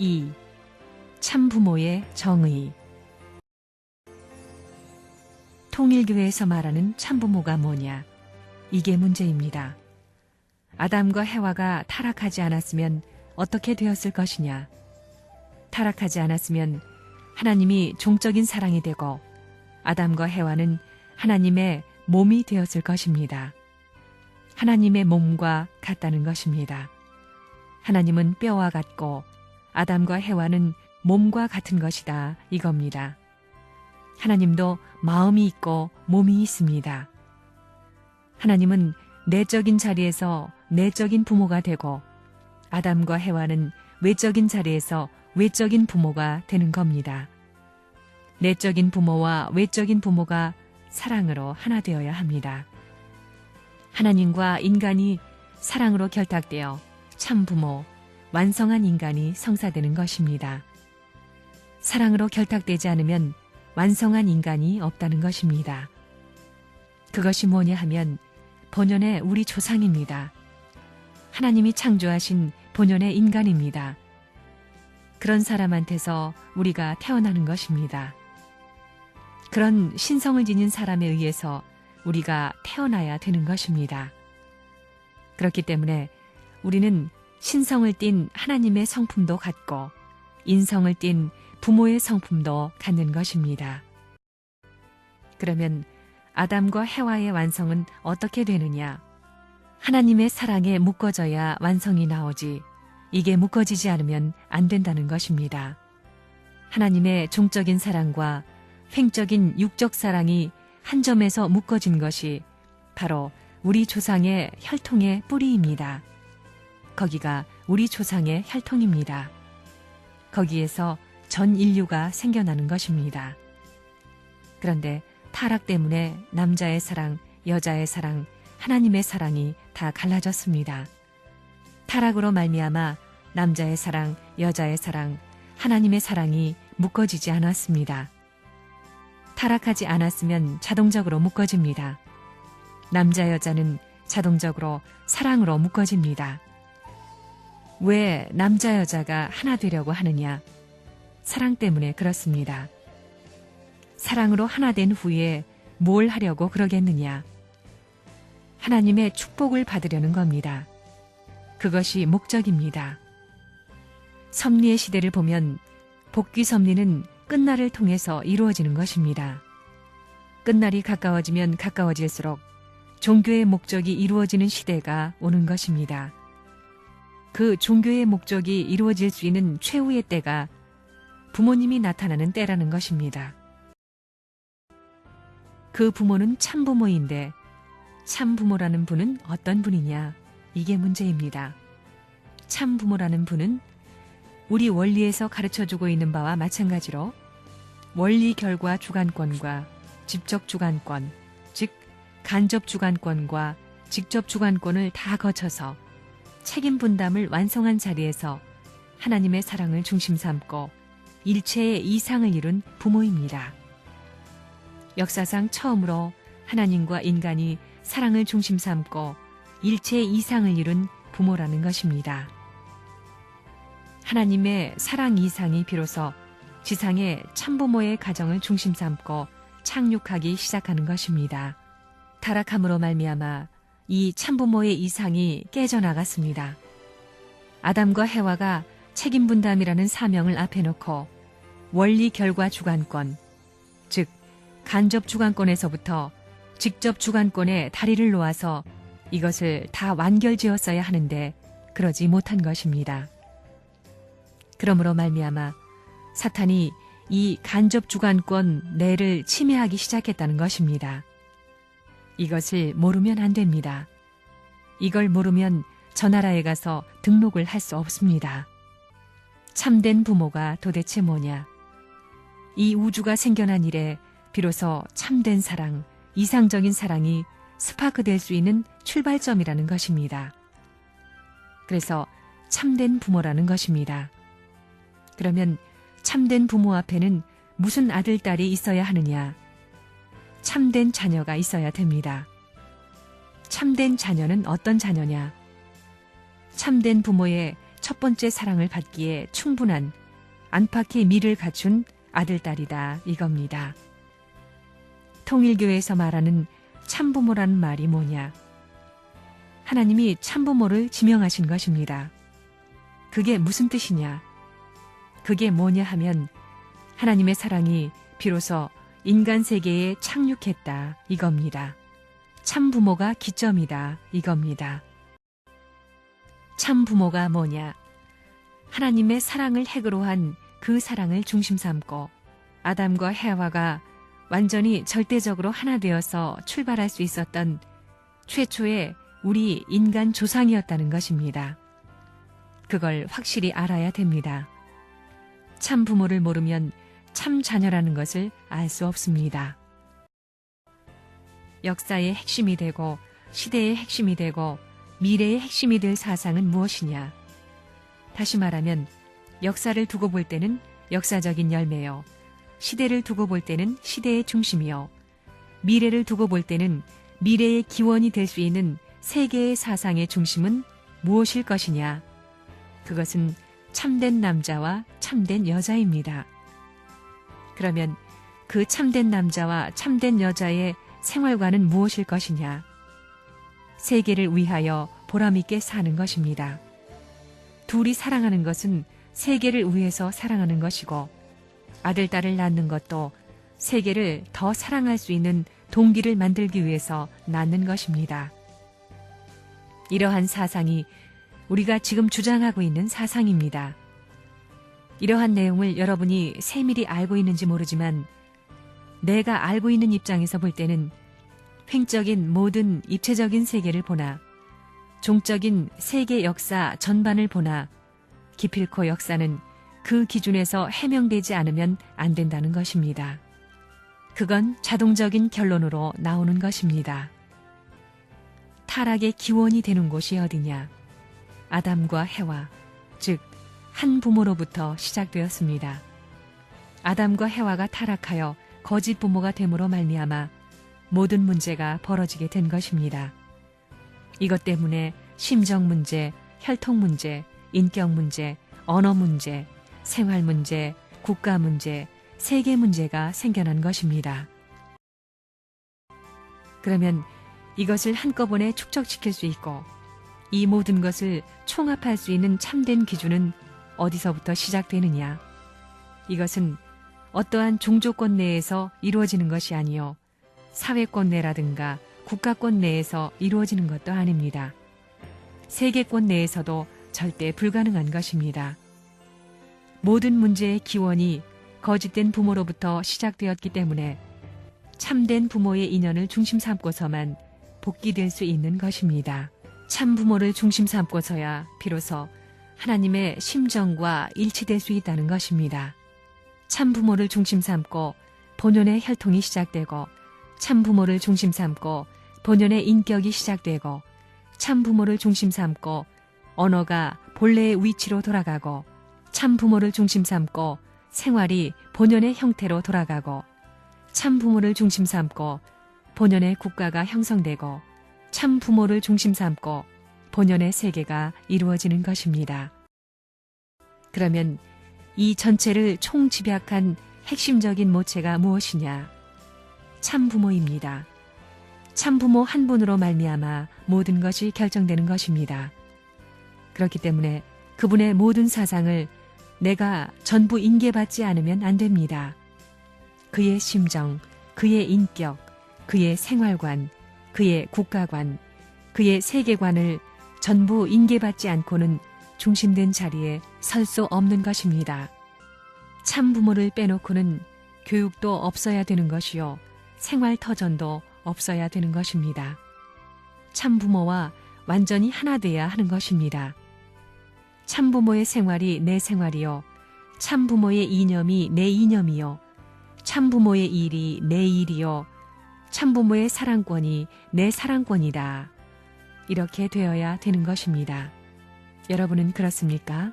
2. 참부모의 정의. 통일교회에서 말하는 참부모가 뭐냐? 이게 문제입니다. 아담과 해와가 타락하지 않았으면 어떻게 되었을 것이냐? 타락하지 않았으면 하나님이 종적인 사랑이 되고 아담과 해와는 하나님의 몸이 되었을 것입니다. 하나님의 몸과 같다는 것입니다. 하나님은 뼈와 같고 아담과 해와는 몸과 같은 것이다 이겁니다. 하나님도 마음이 있고 몸이 있습니다. 하나님은 내적인 자리에서 내적인 부모가 되고 아담과 해와는 외적인 자리에서 외적인 부모가 되는 겁니다. 내적인 부모와 외적인 부모가 사랑으로 하나 되어야 합니다. 하나님과 인간이 사랑으로 결탁되어 참부모, 완성한 인간이 성사되는 것입니다. 사랑으로 결탁되지 않으면 완성한 인간이 없다는 것입니다. 그것이 뭐냐 하면 본연의 우리 조상입니다. 하나님이 창조하신 본연의 인간입니다. 그런 사람한테서 우리가 태어나는 것입니다. 그런 신성을 지닌 사람에 의해서 우리가 태어나야 되는 것입니다. 그렇기 때문에 우리는 신성을 띤 하나님의 성품도 갖고 인성을 띤 부모의 성품도 갖는 것입니다. 그러면 아담과 해와의 완성은 어떻게 되느냐? 하나님의 사랑에 묶어져야 완성이 나오지 이게 묶어지지 않으면 안 된다는 것입니다. 하나님의 종적인 사랑과 횡적인 육적 사랑이 한 점에서 묶어진 것이 바로 우리 조상의 혈통의 뿌리입니다. 거기가 우리 조상의 혈통입니다. 거기에서 전 인류가 생겨나는 것입니다. 그런데 타락 때문에 남자의 사랑, 여자의 사랑, 하나님의 사랑이 다 갈라졌습니다. 타락으로 말미암아 남자의 사랑, 여자의 사랑, 하나님의 사랑이 묶어지지 않았습니다. 타락하지 않았으면 자동적으로 묶어집니다. 남자, 여자는 자동적으로 사랑으로 묶어집니다. 왜 남자, 여자가 하나 되려고 하느냐? 사랑 때문에 그렇습니다. 사랑으로 하나 된 후에 뭘 하려고 그러겠느냐? 하나님의 축복을 받으려는 겁니다. 그것이 목적입니다. 섭리의 시대를 보면 복귀 섭리는 끝날을 통해서 이루어지는 것입니다. 끝날이 가까워지면 가까워질수록 종교의 목적이 이루어지는 시대가 오는 것입니다. 그 종교의 목적이 이루어질 수 있는 최후의 때가 부모님이 나타나는 때라는 것입니다. 그 부모는 참부모인데 참부모라는 분은 어떤 분이냐? 이게 문제입니다. 참부모라는 분은 우리 원리에서 가르쳐주고 있는 바와 마찬가지로 원리 결과 주관권과 직접 주관권, 즉 간접 주관권과 직접 주관권을 다 거쳐서 책임 분담을 완성한 자리에서 하나님의 사랑을 중심 삼고 일체의 이상을 이룬 부모입니다. 역사상 처음으로 하나님과 인간이 사랑을 중심 삼고 일체의 이상을 이룬 부모라는 것입니다. 하나님의 사랑 이상이 비로소 지상의 참부모의 가정을 중심 삼고 착륙하기 시작하는 것입니다. 타락함으로 말미암아 이 참부모의 이상이 깨져나갔습니다. 아담과 해와가 책임 분담이라는 사명을 앞에 놓고 원리 결과 주관권, 즉 간접 주관권에서부터 직접 주관권에 다리를 놓아서 이것을 다 완결지었어야 하는데 그러지 못한 것입니다. 그러므로 말미암아 사탄이 이 간접 주관권 내를 침해하기 시작했다는 것입니다. 이것을 모르면 안 됩니다. 이걸 모르면 저 나라에 가서 등록을 할 수 없습니다. 참된 부모가 도대체 뭐냐? 이 우주가 생겨난 이래 비로소 참된 사랑, 이상적인 사랑이 스파크될 수 있는 출발점이라는 것입니다. 그래서 참된 부모라는 것입니다. 그러면 참된 부모 앞에는 무슨 아들, 딸이 있어야 하느냐? 참된 자녀가 있어야 됩니다. 참된 자녀는 어떤 자녀냐? 참된 부모의 첫 번째 사랑을 받기에 충분한 안팎의 미를 갖춘 아들딸이다 이겁니다. 통일교에서 말하는 참부모라는 말이 뭐냐? 하나님이 참부모를 지명하신 것입니다. 그게 무슨 뜻이냐? 그게 뭐냐 하면 하나님의 사랑이 비로소 인간 세계에 착륙했다 이겁니다. 참부모가 기점이다 이겁니다. 참부모가 뭐냐? 하나님의 사랑을 핵으로 한 그 사랑을 중심 삼고 아담과 해와가 완전히 절대적으로 하나 되어서 출발할 수 있었던 최초의 우리 인간 조상이었다는 것입니다. 그걸 확실히 알아야 됩니다. 참 부모를 모르면 참 자녀라는 것을 알 수 없습니다. 역사의 핵심이 되고 시대의 핵심이 되고 미래의 핵심이 될 사상은 무엇이냐? 다시 말하면 역사를 두고 볼 때는 역사적인 열매요. 시대를 두고 볼 때는 시대의 중심이요. 미래를 두고 볼 때는 미래의 기원이 될 수 있는 세계의 사상의 중심은 무엇일 것이냐? 그것은 참된 남자와 참된 여자입니다. 그러면 그 참된 남자와 참된 여자의 생활관은 무엇일 것이냐? 세계를 위하여 보람있게 사는 것입니다. 둘이 사랑하는 것은 세계를 위해서 사랑하는 것이고 아들, 딸을 낳는 것도 세계를 더 사랑할 수 있는 동기를 만들기 위해서 낳는 것입니다. 이러한 사상이 우리가 지금 주장하고 있는 사상입니다. 이러한 내용을 여러분이 세밀히 알고 있는지 모르지만 내가 알고 있는 입장에서 볼 때는 횡적인 모든 입체적인 세계를 보나 종적인 세계 역사 전반을 보나 기필코 역사는 그 기준에서 해명되지 않으면 안 된다는 것입니다. 그건 자동적인 결론으로 나오는 것입니다. 타락의 기원이 되는 곳이 어디냐? 아담과 해와, 즉 한 부모로부터 시작되었습니다. 아담과 해와가 타락하여 거짓 부모가 됨으로 말미암아 모든 문제가 벌어지게 된 것입니다. 이것 때문에 심정 문제, 혈통 문제, 인격 문제, 언어 문제, 생활 문제, 국가 문제, 세계 문제가 생겨난 것입니다. 그러면 이것을 한꺼번에 축적시킬 수 있고 이 모든 것을 총합할 수 있는 참된 기준은 어디서부터 시작되느냐? 이것은 어떠한 종조권 내에서 이루어지는 것이 아니요 사회권 내라든가 국가권 내에서 이루어지는 것도 아닙니다. 세계권 내에서도 절대 불가능한 것입니다. 모든 문제의 기원이 거짓된 부모로부터 시작되었기 때문에 참된 부모의 인연을 중심 삼고서만 복귀될 수 있는 것입니다. 참 부모를 중심 삼고서야 비로소 하나님의 심정과 일치될 수 있다는 것입니다. 참 부모를 중심 삼고 본연의 혈통이 시작되고 참 부모를 중심 삼고 본연의 인격이 시작되고 참 부모를 중심 삼고 언어가 본래의 위치로 돌아가고 참 부모를 중심 삼고 생활이 본연의 형태로 돌아가고 참 부모를 중심 삼고 본연의 국가가 형성되고 참 부모를 중심 삼고 본연의 세계가 이루어지는 것입니다. 그러면 이 전체를 총집약한 핵심적인 모체가 무엇이냐? 참 부모입니다. 참 부모 한 분으로 말미암아 모든 것이 결정되는 것입니다. 그렇기 때문에 그분의 모든 사상을 내가 전부 인계받지 않으면 안 됩니다. 그의 심정, 그의 인격, 그의 생활관, 그의 국가관, 그의 세계관을 전부 인계받지 않고는 중심된 자리에 설 수 없는 것입니다. 참 부모를 빼놓고는 교육도 없어야 되는 것이요 생활 터전도 없어야 되는 것입니다. 참 부모와 완전히 하나 돼야 하는 것입니다. 참 부모의 생활이 내 생활이요 참 부모의 이념이 내 이념이요 참 부모의 일이 내 일이요 참 부모의 사랑권이 내 사랑권이다. 이렇게 되어야 되는 것입니다. 여러분은 그렇습니까?